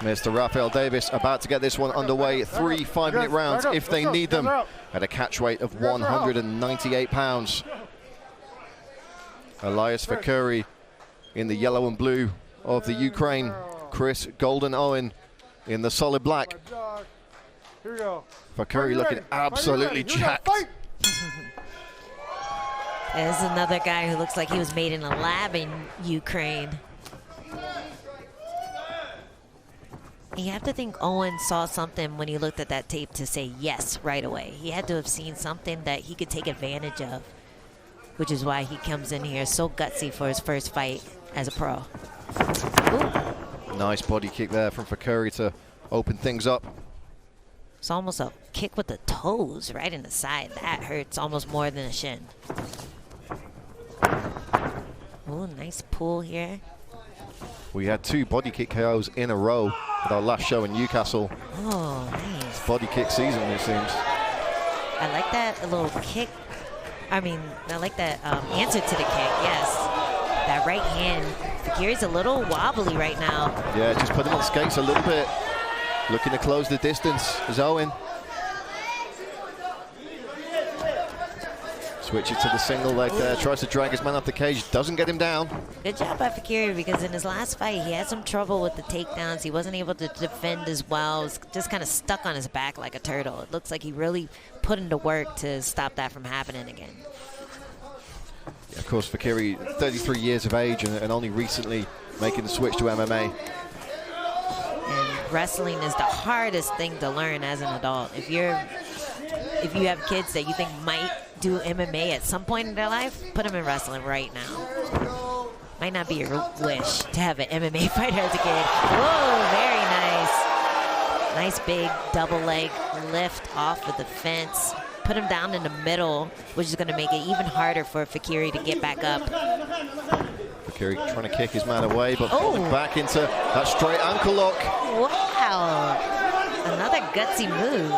Mr. Rafael Davis about to get this one underway. 3 5-minute rounds if they need them at a catch weight of 198 pounds. Ilias Faquiri in the yellow and blue of the Ukraine. Chris Golden Owen in the solid black. Faquiri looking absolutely jacked. There's another guy who looks like he was made in a lab in Ukraine. You have to think Owen saw something when he looked at that tape to say yes right away. He had to have seen something that he could take advantage of, which is why he comes in here so gutsy for his first fight as a pro. Ooh. Nice body kick there from Faquiri to open things up. It's almost a kick with the toes right in the side. That hurts almost more than a shin. Ooh, nice pull here. We had 2 body kick KOs in a row at our last show in Newcastle. Oh, nice. Body kick season, it seems. I like that little kick. I like that answer to the kick, yes. That right hand. Faquiri's a little wobbly right now. Yeah, just put him on skates a little bit. Looking to close the distance is Owen. Switches to the single leg there, tries to drag his man off the cage, doesn't get him down. Good job by Faquiri, because in his last fight, he had some trouble with the takedowns. He wasn't able to defend as well. Was just kind of stuck on his back like a turtle. It looks like he really put into work to stop that from happening again. Yeah, of course, Faquiri, 33 years of age and only recently making the switch to MMA. And wrestling is the hardest thing to learn as an adult. If you have kids that you think might do MMA at some point in their life, put them in wrestling right now. Might not be your wish to have an MMA fighter as a kid. Whoa, very nice. Nice big double leg lift off of the fence. Put him down in the middle, which is going to make it even harder for Faquiri to get back up. Faquiri trying to kick his man away, but back into that straight ankle lock. Wow. Another gutsy move.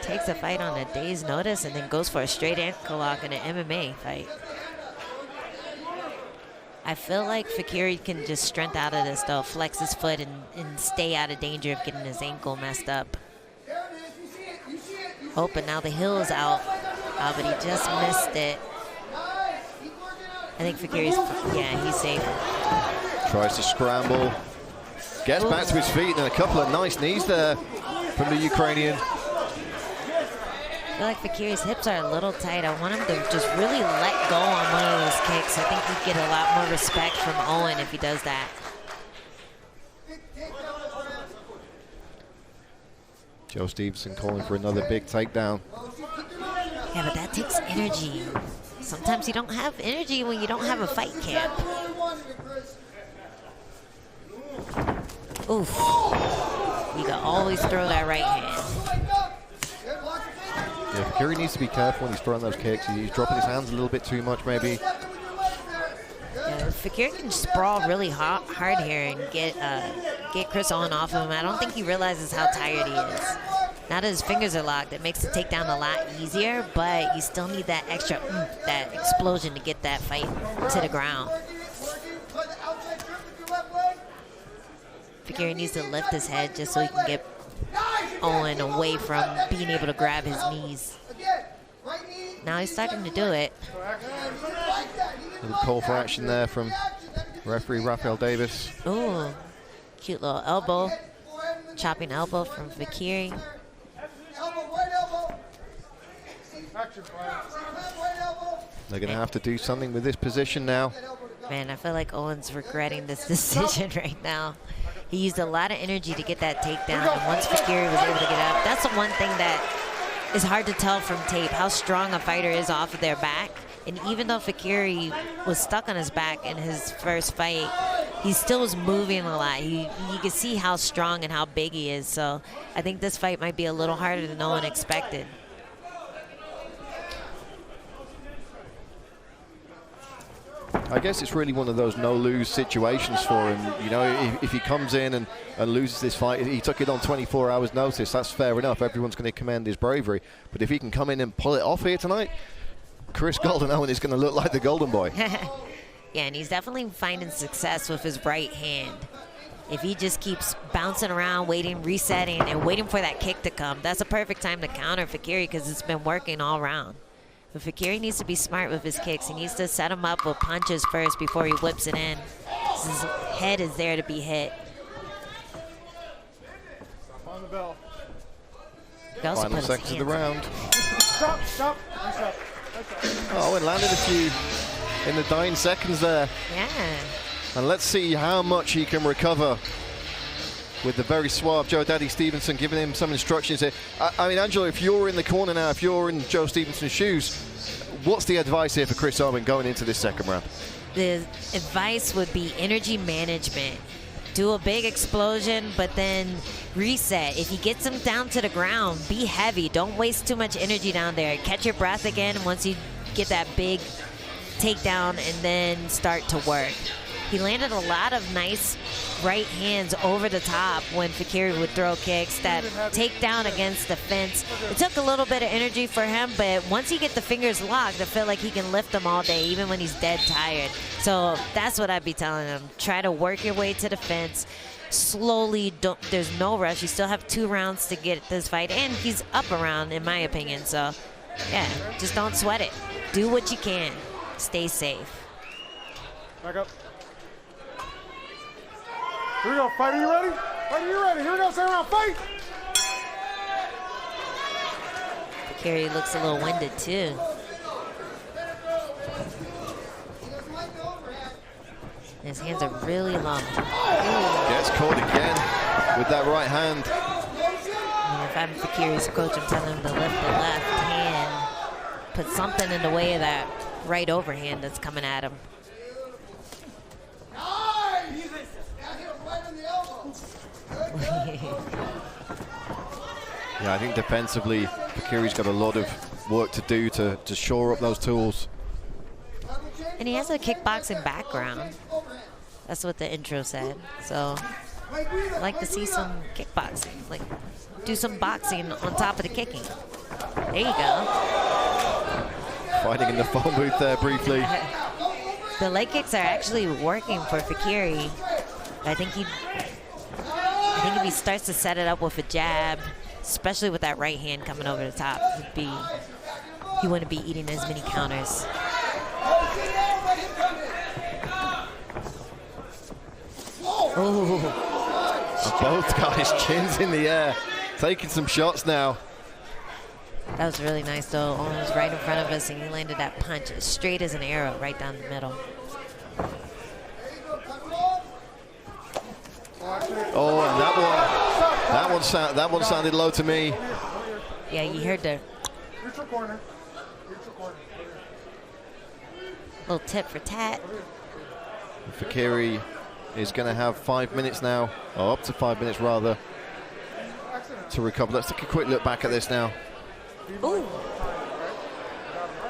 Takes a fight on a day's notice and then goes for a straight ankle lock in an MMA fight. I feel like Faquiri can just strength out of this though, flex his foot and stay out of danger of getting his ankle messed up. Oh, but now the heel is out. Oh, but he just missed it. I think Faquiri's, yeah, he's safe. Tries to scramble. Gets back to his feet and a couple of nice knees there from the Ukrainian. I feel like Faquiri's hips are a little tight. I want him to just really let go on one of those kicks. I think he'd get a lot more respect from Owen if he does that. Joe Stevenson calling for another big takedown. Yeah, but that takes energy. Sometimes you don't have energy when you don't have a fight camp. Oof. You can always throw that right hand. Yeah, Faquiri needs to be careful when he's throwing those kicks. He's dropping his hands a little bit too much, maybe. Yeah, Faquiri can sprawl really hard here and get Chris Owen off of him. I don't think he realizes how tired he is. Now that his fingers are locked, it makes the takedown a lot easier, but you still need that extra that explosion to get that fight to the ground. Faquiri needs to lift his head just so he can get Owen away from being able to grab his knees. Now he's starting to do it. Little call for action there from referee Rafael Davis. Ooh, cute little elbow. Chopping elbow from Faquiri. They're going to have to do something with this position now. Man, I feel like Owen's regretting this decision right now. He used a lot of energy to get that takedown, and once Faquiri was able to get up, that's the one thing that is hard to tell from tape, how strong a fighter is off of their back. And even though Faquiri was stuck on his back in his first fight, he still was moving a lot. You can see how strong and how big he is. So I think this fight might be a little harder than no one expected. I guess it's really one of those no-lose situations for him. You know, if he comes in and loses this fight, he took it on 24 hours notice. That's fair enough. Everyone's going to commend his bravery. But if he can come in and pull it off here tonight, Chris Golden Owen is going to look like the golden boy. Yeah, and he's definitely finding success with his right hand. If he just keeps bouncing around, waiting, resetting, and waiting for that kick to come, that's a perfect time to counter Faquiri because it's been working all round. But Faquiri needs to be smart with his kicks. He needs to set him up with punches first before he whips it in. His head is there to be hit. On the bell. Final seconds of the round. Stop, stop, stop. Oh, and landed a few in the dying seconds there. Yeah. And let's see how much he can recover with the very suave Joe Daddy Stevenson giving him some instructions here. I mean, Angelo, if you're in the corner now, if you're in Joe Stevenson's shoes, what's the advice here for Chris Owen going into this second round? The advice would be energy management. Do a big explosion, but then reset. If he gets him down to the ground, be heavy. Don't waste too much energy down there. Catch your breath again once you get that big takedown and then start to work. He landed a lot of nice right hands over the top when Faquiri would throw kicks. That takedown against the fence, it took a little bit of energy for him, but once he get the fingers locked, I feel like he can lift them all day, even when he's dead tired. So that's what I'd be telling him. Try to work your way to the fence. Slowly, there's no rush. You still have 2 rounds to get this fight, and he's up a round, in my opinion. So, yeah, just don't sweat it. Do what you can. Stay safe. Back up. Here we go. Fight, are you ready? Fight, are you ready? Here we go. Second round. Fight! Faquiri looks a little winded, too. His hands are really long. Gets caught again with that right hand. And if I'm Faquiri's coach, I'm telling him to lift the left hand. Put something in the way of that right overhand that's coming at him. Yeah, I think defensively, Faquiri's got a lot of work to do to shore up those tools. And he has a kickboxing background. That's what the intro said. So I'd like to see some kickboxing. Like, do some boxing on top of the kicking. There you go. Fighting in the phone booth there briefly. The leg kicks are actually working for Faquiri. I think if he starts to set it up with a jab, especially with that right hand coming over the top, he wouldn't be eating as many counters. Oh. Both guys chins in the air, taking some shots now. That was really nice, though. Owen was right in front of us, and he landed that punch as straight as an arrow right down the middle. Oh, and that one sounded low to me. Yeah, you heard the Neutral corner. Neutral corner. little tit for tat. Faquiri is going to have 5 minutes now, or up to 5 minutes rather, to recover. Let's take a quick look back at this now. Ooh.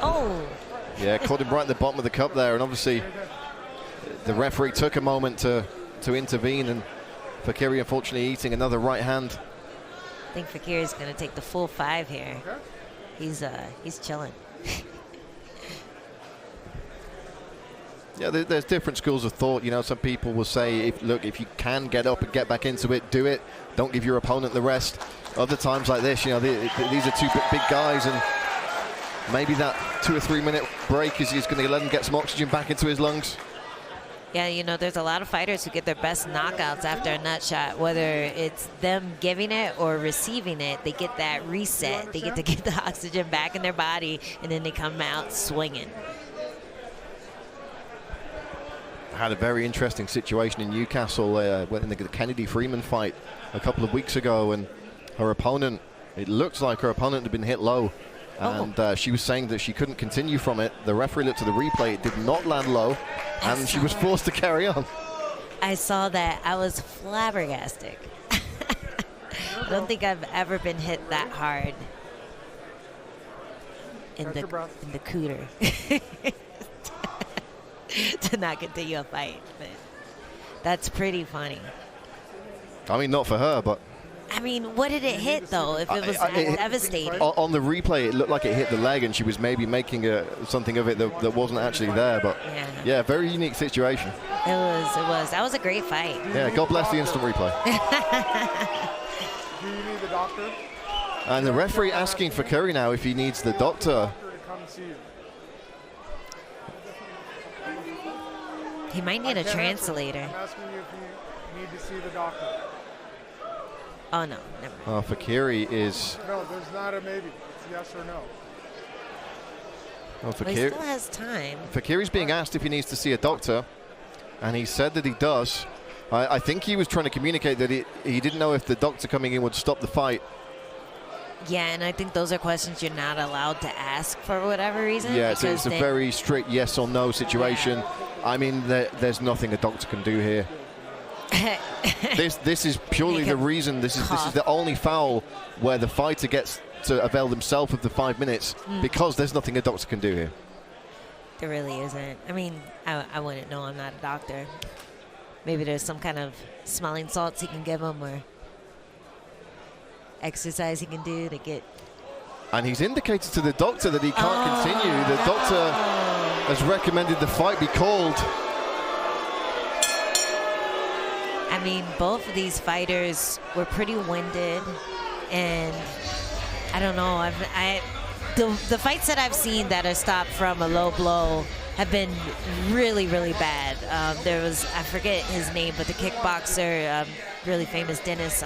Oh. Yeah, caught him right at the bottom of the cup there, and obviously the referee took a moment to intervene, and Faquiri unfortunately eating another right hand. I think Faquiri is going to take the full 5 here. He's chilling. Yeah, there's different schools of thought. You know, some people will say, if you can get up and get back into it, do it. Don't give your opponent the rest. Other times like this, you know, these are two big guys, and maybe that 2 or 3 minute break is going to let him get some oxygen back into his lungs. Yeah, you know, there's a lot of fighters who get their best knockouts after a nut shot, whether it's them giving it or receiving it. They get that reset. They get to get the oxygen back in their body, and then they come out swinging. Had a very interesting situation in Newcastle in the Kennedy Freeman fight a couple of weeks ago, and her opponent, it looks like her opponent had been hit low, and she was saying that she couldn't continue from it. The referee looked at the replay, it did not land low, and she was forced to carry on. I saw that. I was flabbergasted. I don't think I've ever been hit that hard in the cooter. To not continue a fight, but that's pretty funny. I mean, not for her, but I mean, what did it hit, though, if it was devastating? On the replay, it looked like it hit the leg, and she was maybe making something of it that wasn't actually there. But, yeah, very unique situation. It was. That was a great fight. Yeah, God bless the instant replay. Do you need the doctor? And the referee asking for Faquiri now if he needs the doctor. He might need a translator. I'm asking you if you need to see the doctor. Oh, no, never mind. Faquiri is... No, there's not a maybe. It's yes or no. Well, He still has time. Faquiri's being asked if he needs to see a doctor, and he said that he does. I think he was trying to communicate that he didn't know if the doctor coming in would stop the fight. Yeah, and I think those are questions you're not allowed to ask for whatever reason. Yeah, it's a very strict yes or no situation. Yeah. I mean, there's nothing a doctor can do here. This is purely the reason. This is the only foul where the fighter gets to avail themselves of the 5 minutes because there's nothing a doctor can do here. There really isn't. I mean, I wouldn't know. I'm not a doctor. Maybe there's some kind of smelling salts he can give him or exercise he can do to get... And he's indicated to the doctor that he can't continue. The doctor has recommended the fight be called. I mean, both of these fighters were pretty winded, and I don't know. The fights that I've seen that are stopped from a low blow have been really, really bad. There was, I forget his name, but the kickboxer, really famous Dennis,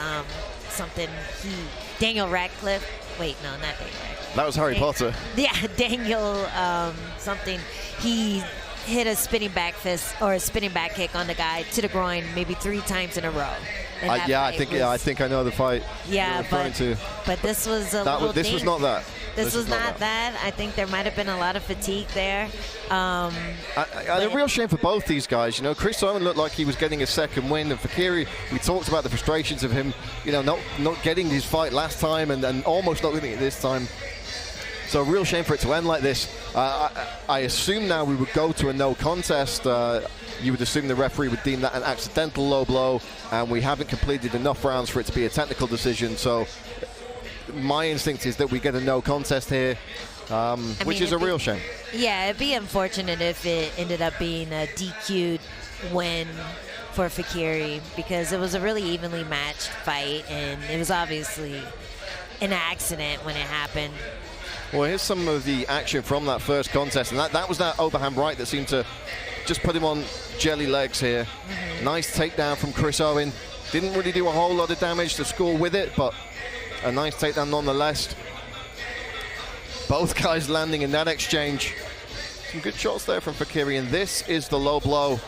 Daniel Radcliffe. Wait, no, not Daniel Radcliffe. That was Harry Potter. Yeah, Daniel something. He hit a spinning back fist or a spinning back kick on the guy to the groin maybe 3 times in a row. I think I know the fight. Yeah, but this was this was not that. This was not that. I think there might have been a lot of fatigue there. A real shame for both these guys. You know, Chris Owen looked like he was getting a second win, and Faquiri, we talked about the frustrations of him, you know, not getting his fight last time and almost not getting it this time. So a real shame for it to end like this. I assume now we would go to a no contest. You would assume the referee would deem that an accidental low blow, and we haven't completed enough rounds for it to be a technical decision. So my instinct is that we get a no contest here, which is a real shame. Yeah, it'd be unfortunate if it ended up being a DQ'd win for Faquiri, because it was a really evenly matched fight, and it was obviously an accident when it happened. Well, here's some of the action from that first contest, and that was that overhand right that seemed to just put him on jelly legs here. Nice takedown from Chris Owen. Didn't really do a whole lot of damage to score with it, but a nice takedown nonetheless. Both guys landing in that exchange. Some good shots there from Faquiri, and this is the low blow.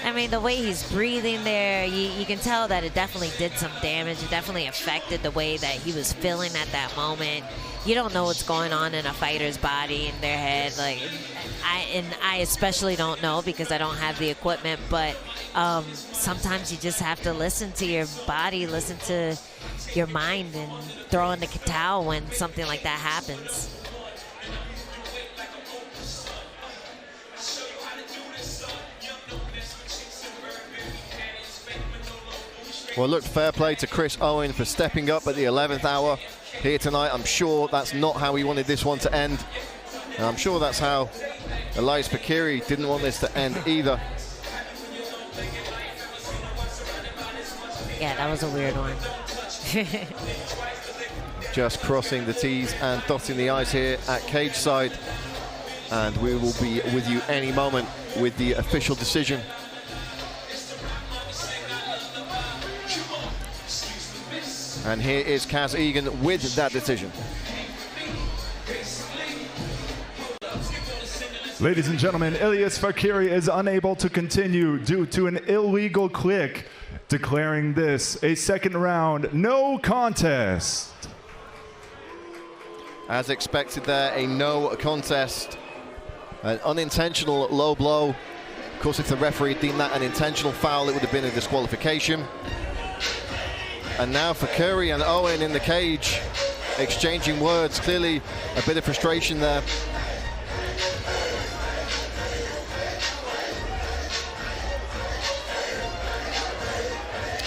I mean, the way he's breathing there, you can tell that it definitely did some damage. It definitely affected the way that he was feeling at that moment. You don't know what's going on in a fighter's body, in their head. Like, I especially don't know because I don't have the equipment. But sometimes you just have to listen to your body, listen to your mind, and throw in the towel when something like that happens. Well, look, fair play to Chris Owen for stepping up at the 11th hour here tonight. I'm sure that's not how he wanted this one to end. And I'm sure that's how Ilias Faquiri didn't want this to end either. Yeah, that was a weird one. Just crossing the T's and dotting the I's here at cage side. And we will be with you any moment with the official decision. And here is Kaz Egan with that decision. Ladies and gentlemen, Ilias Faquiri is unable to continue due to an illegal click, declaring this a second round no contest. As expected there, a no contest. An unintentional low blow. Of course, if the referee deemed that an intentional foul, it would have been a disqualification. And now Faquiri and Owen in the cage, exchanging words. Clearly a bit of frustration there.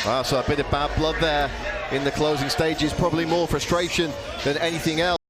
Wow, so a bit of bad blood there in the closing stages, probably more frustration than anything else.